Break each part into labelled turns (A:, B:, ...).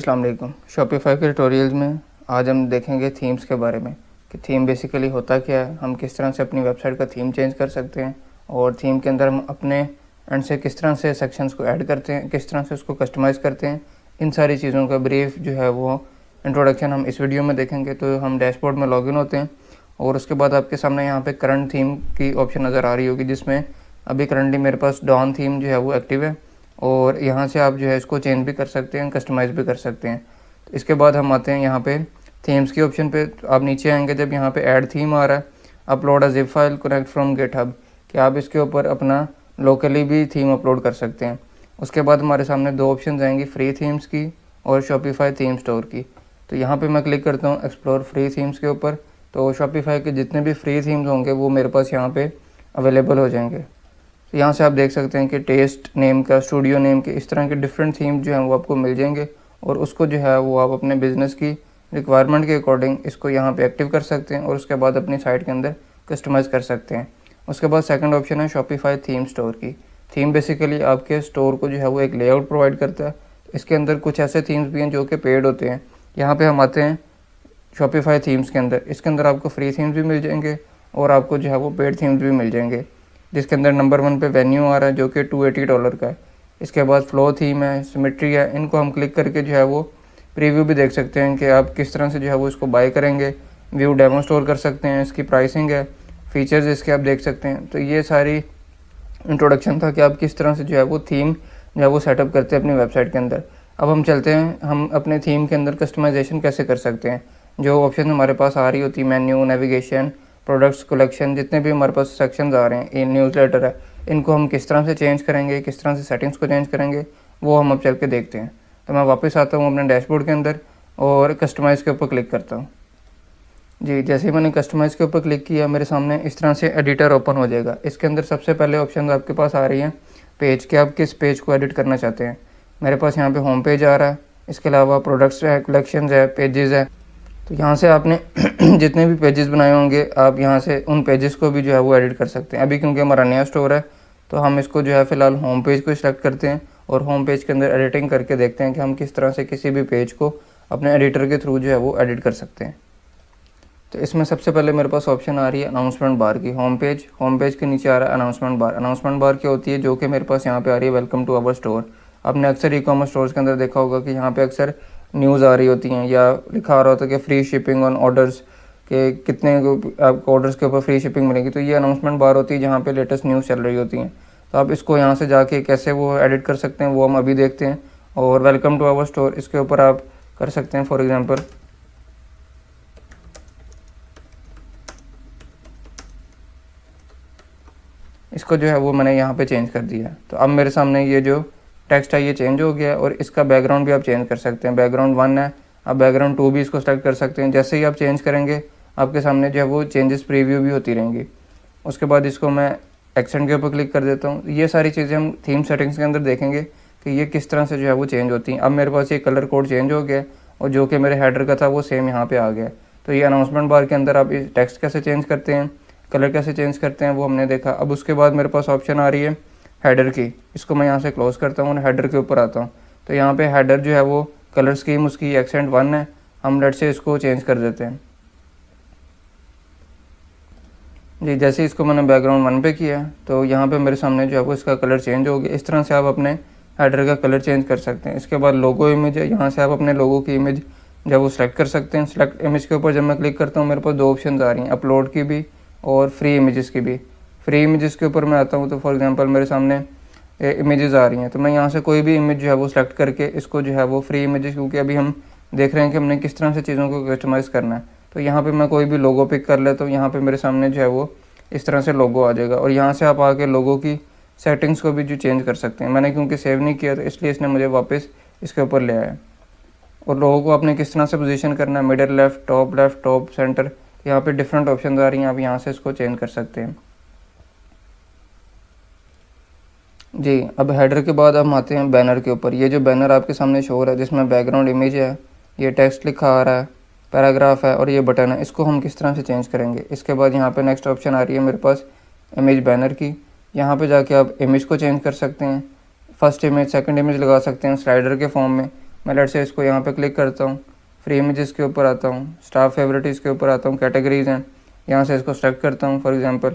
A: अस्सलाम वालेकुम। शॉपिफ़ाई के ट्यूटोरियल्स में आज हम देखेंगे थीम्स के बारे में कि थीम बेसिकली होता क्या है, हम किस तरह से अपनी वेबसाइट का थीम चेंज कर सकते हैं और थीम के अंदर हम अपने एंड से किस तरह से सेक्शंस को ऐड करते हैं, किस तरह से उसको कस्टमाइज़ करते हैं। इन सारी चीज़ों का ब्रीफ जो है वो इंट्रोडक्शन हम इस वीडियो में देखेंगे। तो हम डैशबोर्ड में लॉगिन होते हैं और उसके बाद आपके सामने यहाँ पे करंट थीम की ऑप्शन नज़र आ रही होगी, जिसमें अभी करंटली मेरे पास डॉन थीम जो है वो एक्टिव है और यहाँ से आप जो है इसको चेंज भी कर सकते हैं, कस्टमाइज़ भी कर सकते हैं। तो इसके बाद हम आते हैं यहाँ पे थीम्स की ऑप्शन पे। तो आप नीचे आएंगे, जब यहाँ पे ऐड थीम आ रहा है, upload a zip file connect from GitHub, कि आप इसके ऊपर अपना लोकली भी थीम अपलोड कर सकते हैं। उसके बाद हमारे सामने दो ऑप्शन आएंगी, फ्री थीम्स की और शॉपिफ़ाई थीम स्टोर की। तो यहाँ पे मैं क्लिक करता हूँ एक्सप्लोर फ्री थीम्स के ऊपर। तो शॉपिफ़ाई के जितने भी फ्री थीम्स होंगे वो मेरे पास यहाँ पे अवेलेबल हो जाएंगे। तो यहाँ से आप देख सकते हैं कि टेस्ट नेम का, स्टूडियो नेम के, इस तरह के डिफरेंट थीम जो हैं वो आपको मिल जाएंगे और उसको जो है वो आप अपने बिज़नेस की रिक्वायरमेंट के अकॉर्डिंग इसको यहाँ पे एक्टिव कर सकते हैं और उसके बाद अपनी साइट के अंदर कस्टमाइज़ कर सकते हैं। उसके बाद सेकंड ऑप्शन है शॉपिफ़ाई थीम स्टोर की। थीम बेसिकली आपके स्टोर को जो है वो एक लेआउट प्रोवाइड करता है। इसके अंदर कुछ ऐसे थीम्स भी हैं जो कि पेड होते हैं। यहाँ पर हम आते हैं शॉपिफ़ाई थीम्स के अंदर। इसके अंदर आपको फ्री थीम्स भी मिल जाएंगे और आपको जो है वो पेड थीम्स भी मिल जाएंगे, जिसके अंदर नंबर 1 पे वेन्यू आ रहा है जो कि $280 का है। इसके बाद फ्लो थीम है, सिमेट्री है। इनको हम क्लिक करके जो है वो प्रीव्यू भी देख सकते हैं कि आप किस तरह से जो है वो इसको बाय करेंगे। व्यू डेमो स्टोर कर सकते हैं, इसकी प्राइसिंग है, फीचर्स इसके आप देख सकते हैं। तो ये सारी इंट्रोडक्शन था कि आप किस तरह से जो है वो थीम जो है वो सेटअप करते हैं अपनी वेबसाइट के अंदर। अब हम चलते हैं, हम अपने थीम के अंदर कस्टमाइजेशन कैसे कर सकते हैं। जो ऑप्शन हमारे पास आ रही होती है, मेन्यू, नेविगेशन, प्रोडक्ट्स, कलेक्शन, जितने भी हमारे पास सेक्शंस आ रहे हैं, ये न्यूज़लेटर है, इनको हम किस तरह से चेंज करेंगे, किस तरह से सेटिंग्स को चेंज करेंगे, वो हम अब चल के देखते हैं। तो मैं वापस आता हूँ अपने डैशबोर्ड के अंदर और कस्टमाइज़ के ऊपर क्लिक करता हूँ। जी, जैसे ही मैंने कस्टमाइज़ के ऊपर क्लिक किया, मेरे सामने इस तरह से एडिटर ओपन हो जाएगा। इसके अंदर सबसे पहले ऑप्शन आपके पास आ रही है पेज के, आप किस पेज को एडिट करना चाहते हैं। मेरे पास यहाँ पे होम पेज आ रहा है, इसके अलावा प्रोडक्ट्स है, कलेक्शंस है, पेजेस है। तो यहाँ से आपने जितने भी पेजेस बनाए होंगे, आप यहाँ से उन पेजेस को भी जो है वो एडिट कर सकते हैं। अभी क्योंकि हमारा नया स्टोर है तो हम इसको जो है फ़िलहाल होम पेज को सिलेक्ट करते हैं और होम पेज के अंदर एडिटिंग करके देखते हैं कि हम किस तरह से किसी भी पेज को अपने एडिटर के थ्रू जो है वो एडिट कर सकते हैं। तो इसमें सबसे पहले मेरे पास ऑप्शन आ रही है अनाउंसमेंट बार की। होम पेज के नीचे आ रहा है अनाउंसमेंट बार। अनाउंसमेंट बार क्या होती है, जो कि मेरे पास यहाँ पे आ रही है वेलकम टू आवर स्टोर। आपने अक्सर ई-कॉमर्स स्टोर्स के अंदर देखा होगा कि यहाँ पे अक्सर न्यूज़ आ रही होती हैं या लिखा आ रहा होता है कि फ्री शिपिंग ऑन ऑर्डर्स, के कितने आपको ऑर्डर्स के ऊपर फ्री शिपिंग मिलेगी। तो ये अनाउंसमेंट बार होती है जहाँ पे लेटेस्ट न्यूज़ चल रही होती हैं। तो आप इसको यहाँ से जाके कैसे वो एडिट कर सकते हैं वो हम अभी देखते हैं। और वेलकम टू आवर स्टोर, इसके ऊपर आप कर सकते हैं। फॉर एग्ज़ाम्पल इसको जो है वो मैंने यहाँ पे चेंज कर दिया। तो अब मेरे सामने ये जो टेक्स्ट है ये चेंज हो गया और इसका बैकग्राउंड भी आप चेंज कर सकते हैं। बैकग्राउंड 1 है, आप बैकग्राउंड 2 भी इसको सेलेक्ट कर सकते हैं। जैसे ही आप चेंज करेंगे आपके सामने जो है वो चेंजेस प्रीव्यू भी होती रहेंगी। उसके बाद इसको मैं एक्सेंट के ऊपर क्लिक कर देता हूँ। ये सारी चीज़ें हम थीम सेटिंग्स के अंदर देखेंगे कि ये किस तरह से जो है वो चेंज होती हैं। अब मेरे पास ये कलर कोड चेंज हो गया और जो कि मेरे हेडर का था वो सेम यहाँ पर आ गया। तो ये अनाउंसमेंट बार के अंदर आप इस टेक्स्ट कैसे चेंज करते हैं, कलर कैसे चेंज करते हैं वो हमने देखा। अब उसके बाद मेरे पास ऑप्शन आ रही है हेडर की। इसको मैं यहाँ से क्लोज करता हूँ और हेडर के ऊपर आता हूँ। तो यहाँ पे हेडर जो है वो कलर स्कीम उसकी एक्सेंट 1 है। हम लेट से इसको चेंज कर देते हैं। जी, जैसे इसको मैंने बैकग्राउंड 1 पे किया तो यहाँ पे मेरे सामने जो है वो इसका कलर चेंज हो गया। इस तरह से आप अपने हेडर का कलर चेंज कर सकते हैं। इसके बाद लोगो इमेज है, यहाँ से आप अपने लोगो की इमेज जब वो सेलेक्ट कर सकते हैं। सेलेक्ट इमेज के ऊपर जब मैं क्लिक करता हूँ मेरे पास दो ऑप्शन आ रही हैं, अपलोड की भी और फ्री इमेजेस की भी। फ्री इमेजेस के ऊपर मैं आता हूँ तो फॉर एग्जांपल मेरे सामने इमेजेस आ रही हैं, तो मैं यहाँ से कोई भी इमेज जो है वो सिलेक्ट करके इसको जो है वो फ्री इमेजेस, क्योंकि अभी हम देख रहे हैं कि हमने किस तरह से चीज़ों को कस्टमाइज़ करना है। तो यहाँ पे मैं कोई भी लोगो पिक कर लेता हूँ। यहाँ पे मेरे सामने जो है वो इस तरह से लोगो आ जाएगा और यहाँ से आप आके लोगो की सेटिंग्स को भी जो चेंज कर सकते हैं। मैंने क्योंकि सेव नहीं किया तो इसलिए इसने मुझे वापस इसके ऊपर ले आया। और लोगों को आपने किस तरह से पोजीशन करना है, मिडल लेफ्ट, टॉप, सेंटर, यहाँ पे डिफरेंट ऑप्शन आ रही हैं। आप यहाँ से इसको चेंज कर सकते हैं। जी, अब हेडर के बाद हम आते हैं बैनर के ऊपर। ये जो बैनर आपके सामने शो हो रहा है जिसमें बैकग्राउंड इमेज है, ये टेक्स्ट लिखा आ रहा है, पैराग्राफ है और ये बटन है, इसको हम किस तरह से चेंज करेंगे। इसके बाद यहाँ पे नेक्स्ट ऑप्शन आ रही है मेरे पास इमेज बैनर की। यहाँ पे जाके आप इमेज को चेंज कर सकते हैं, फर्स्ट इमेज, सेकंड इमेज लगा सकते हैं स्लाइडर के फॉर्म में। मैं लेट से इसको यहाँ पे क्लिक करता हूँ, फ्री इमेजेस के ऊपर आता हूँ, स्टाफ फेवरेटिस के ऊपर आता हूँ, कैटेगरीज हैं, यहाँ से इसको सेलेक्ट करता हूँ फॉर एग्जांपल।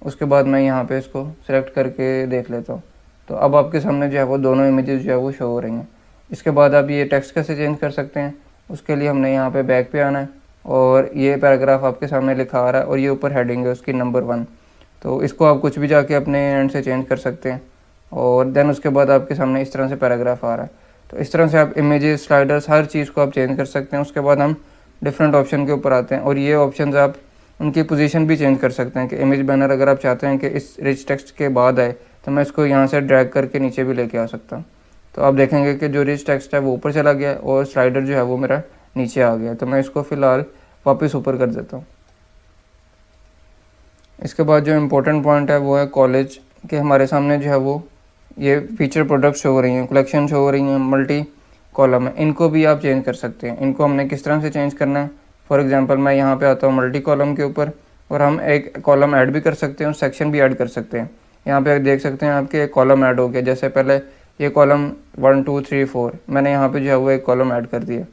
A: उसके बाद मैं यहाँ पे इसको सेलेक्ट करके देख लेता हूँ। तो अब आपके सामने जो है वो दोनों इमेजेस जो है वो शो हो रही हैं। इसके बाद आप ये टेक्स्ट कैसे चेंज कर सकते हैं, उसके लिए हमने यहाँ पे बैक पे आना है और ये पैराग्राफ आपके सामने लिखा आ रहा है और ये ऊपर हेडिंग है उसकी नंबर 1। तो इसको आप कुछ भी जाके अपने एंड से चेंज कर सकते हैं और देन उसके बाद आपके सामने इस तरह से पैराग्राफ आ रहा है। तो इस तरह से आप इमेजेस, स्लाइडर्स, हर चीज़ को आप चेंज कर सकते हैं। उसके बाद हम डिफरेंट ऑप्शन के ऊपर आते हैं और ये ऑप्शंस आप उनकी पोजीशन भी चेंज कर सकते हैं कि इमेज बैनर अगर आप चाहते हैं कि इस रिच टेक्स्ट के बाद आए तो मैं इसको यहाँ से ड्रैग करके नीचे भी लेके आ सकता हूँ। तो आप देखेंगे कि जो रिच टेक्स्ट है वो ऊपर चला गया और स्लाइडर जो है वो मेरा नीचे आ गया। तो मैं इसको फ़िलहाल वापस ऊपर कर देता हूँ। इसके बाद जो इम्पोर्टेंट पॉइंट है वो है कॉलेज के हमारे सामने जो है वो ये फीचर प्रोडक्ट शो हो रही हैं, कलेक्शन शो हो रही हैं, मल्टी कॉलम है, इनको भी आप चेंज कर सकते हैं। इनको हमने किस तरह से चेंज करना है, फॉर एग्जांपल मैं यहाँ पे आता हूँ मल्टी कॉलम के ऊपर और हम एक कॉलम ऐड भी कर सकते हैं और सेक्शन भी ऐड कर सकते हैं। यहाँ पे देख सकते हैं आपके एक कॉलम ऐड हो गया। जैसे पहले ये कॉलम 1 2 3 4 मैंने यहाँ पे जो है वो एक कॉलम ऐड कर दिया।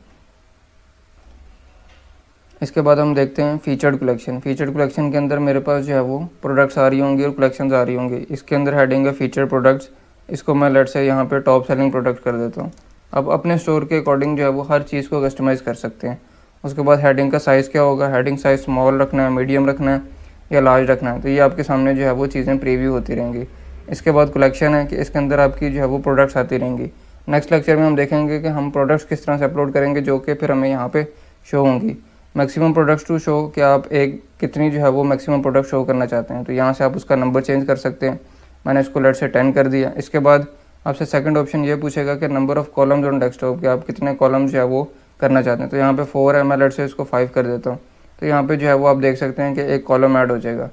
A: इसके बाद हम देखते हैं फीचर्ड कलेक्शन। फीचर्ड कलेक्शन के अंदर मेरे पास जो है वो प्रोडक्ट्स आ रही होंगी और कलेक्शंस आ रही होंगी। इसके अंदर हेडिंग है फीचर प्रोडक्ट्स, इसको मैं लेट से यहाँ पे टॉप सेलिंग प्रोडक्ट कर देता हूँ। अब अपने स्टोर के अकॉर्डिंग जो है वो हर चीज़ को कस्टमाइज़ कर सकते हैं। उसके बाद हेडिंग का साइज़ क्या होगा, हेडिंग साइज़ स्मॉल रखना है, मीडियम रखना है या लार्ज रखना है, तो ये आपके सामने जो है वो चीज़ें प्रीव्यू होती रहेंगी। इसके बाद कलेक्शन है कि इसके अंदर आपकी जो है वो प्रोडक्ट्स आती रहेंगी। नेक्स्ट लेक्चर में हम देखेंगे कि हम प्रोडक्ट्स किस तरह से अपलोड करेंगे जो कि फिर हमें यहाँ पे शो होंगी। मैक्सिमम प्रोडक्ट्स टू शो कि आप एक कितनी जो है वो मैक्सिमम प्रोडक्ट शो करना चाहते हैं, तो यहाँ से आप उसका नंबर चेंज कर सकते हैं। मैंने इसको लेट से 10 कर दिया। इसके बाद आपसे सेकंड ऑप्शन ये पूछेगा कि number of columns on desktop, कि आप कितने कॉलम्स जो है वो करना चाहते हैं। तो यहाँ पे 4 है, मैं लेट से इसको 5 कर देता हूँ। तो यहाँ पे जो है वो आप देख सकते हैं कि एक कॉलम ऐड हो जाएगा।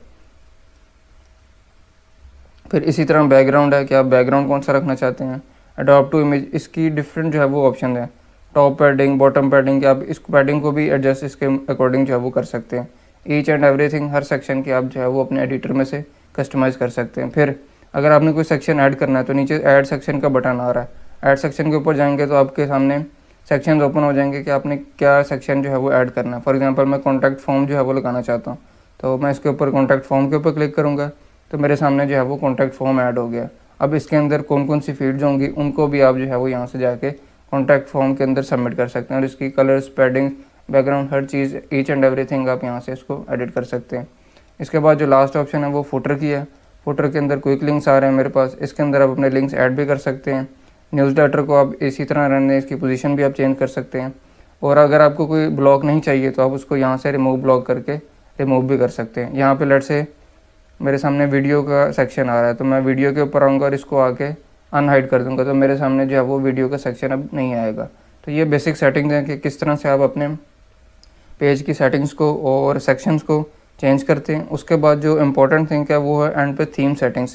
A: फिर इसी तरह बैकग्राउंड है कि आप बैकग्राउंड कौन सा रखना चाहते हैं। अडॉप्ट टू इमेज, इसकी डिफरेंट जो है वो ऑप्शन है, टॉप पैडिंग, बॉटम पैडिंग, कि आप इस पैडिंग को भी एडजस्ट इसके अकॉर्डिंग जो है वो कर सकते हैं। Each and everything, her section की आप जो है वो अपने एडिटर में से कस्टमाइज़ कर सकते हैं। फिर अगर आपने कोई सेक्शन ऐड करना है तो नीचे ऐड सेक्शन का बटन आ रहा है, ऐड सेक्शन के ऊपर जाएंगे तो आपके सामने सेक्शन ओपन हो जाएंगे कि आपने क्या सेक्शन जो है वो ऐड करना है। फॉर एग्जांपल मैं कॉन्टैक्ट फॉर्म जो है वो लगाना चाहता हूँ, तो मैं इसके ऊपर कॉन्टैक्ट फॉर्म के ऊपर क्लिक करूँगा तो मेरे सामने जो है वो कॉन्टैक्ट फॉर्म ऐड हो गया। अब इसके अंदर कौन कौन सी फील्ड्स होंगी उनको भी आप जो है वो यहाँ से जाके कॉन्टैक्ट फॉर्म के अंदर सबमिट कर सकते हैं और इसकी colours, padding, background, her cheese, each and everything आप यहाँ से इसको एडिट कर सकते हैं। इसके बाद जो लास्ट ऑप्शन है वो फुटर की है। फुटर के अंदर क्विक लिंक्स आ रहे हैं मेरे पास, इसके अंदर आप अपने लिंक्स ऐड भी कर सकते हैं। न्यूज़लेटर को आप इसी तरह रन दें, इसकी पोजीशन भी आप चेंज कर सकते हैं। और अगर आपको कोई ब्लॉक नहीं चाहिए तो आप उसको यहाँ से रिमूव ब्लॉक करके रिमूव भी कर सकते हैं। यहाँ पे लेट से मेरे सामने वीडियो का सेक्शन आ रहा है तो मैं वीडियो के ऊपर आऊँगा और इसको आके अनहाइड कर दूँगा तो मेरे सामने जो है वो वीडियो का सेक्शन अब नहीं आएगा। तो ये बेसिक सेटिंग्स हैं कि किस तरह से आप अपने पेज की सेटिंग्स को और सेक्शंस को चेंज करते हैं। उसके बाद जो इम्पोर्टेंट थिंग है वो है एंड पे थीम सेटिंग्स,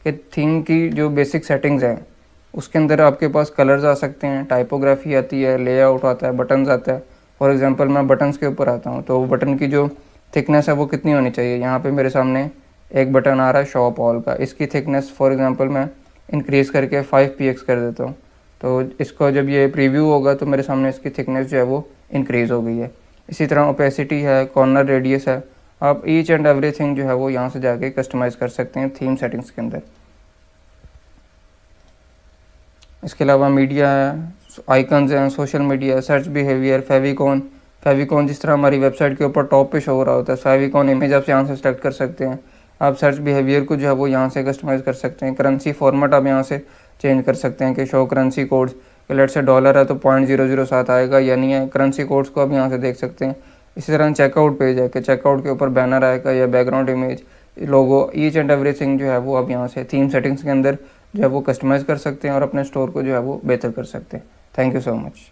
A: कि थीम की जो बेसिक सेटिंग्स हैं उसके अंदर आपके पास कलर्स आ सकते हैं, टाइपोग्राफी आती है, लेआउट आता है, बटन्स आता है। फॉर एग्जांपल मैं बटन्स के ऊपर आता हूँ तो बटन की जो थिकनेस है वो कितनी होनी चाहिए। यहाँ पे मेरे सामने एक बटन आ रहा है शॉप ऑल का, इसकी थिकनेस फॉर एग्जांपल मैं इंक्रीज़ करके 5px कर देता हूँ। तो इसको जब ये प्रीव्यू होगा तो मेरे सामने इसकी थिकनेस जो है वो इंक्रीज़ हो गई है। इसी तरह ओपेसिटी है, कॉर्नर रेडियस है, आप ईच एंड एवरीथिंग जो है वो यहाँ से जाके कस्टमाइज़ कर सकते हैं थीम सेटिंग्स के अंदर। इसके अलावा मीडिया है, आइकन्स हैं, social media, search behaviour, favicon जिस तरह हमारी वेबसाइट के ऊपर टॉप पे शो हो रहा होता है, फेविकॉन इमेज आप यहाँ से सेलेक्ट कर सकते हैं। आप सर्च बिहेवियर को जो है वो यहाँ से कस्टमाइज़ कर सकते हैं। करेंसी फॉर्मेट आप यहाँ से चेंज कर सकते हैं कि शो करेंसी कोड्स, लेट से डॉलर है तो 0.007 आएगा या नहीं है, करेंसी कोड्स को आप यहाँ से देख सकते हैं। इसी तरह चेकआउट पेज है कि चेकआउट के ऊपर बैनर आएगा या background image, logo, each and everything जो है वो आप यहाँ से थीम सेटिंग्स के अंदर जो है वो कस्टमाइज़ कर सकते हैं और अपने स्टोर को जो है वो बेहतर कर सकते हैं। Thank you so much.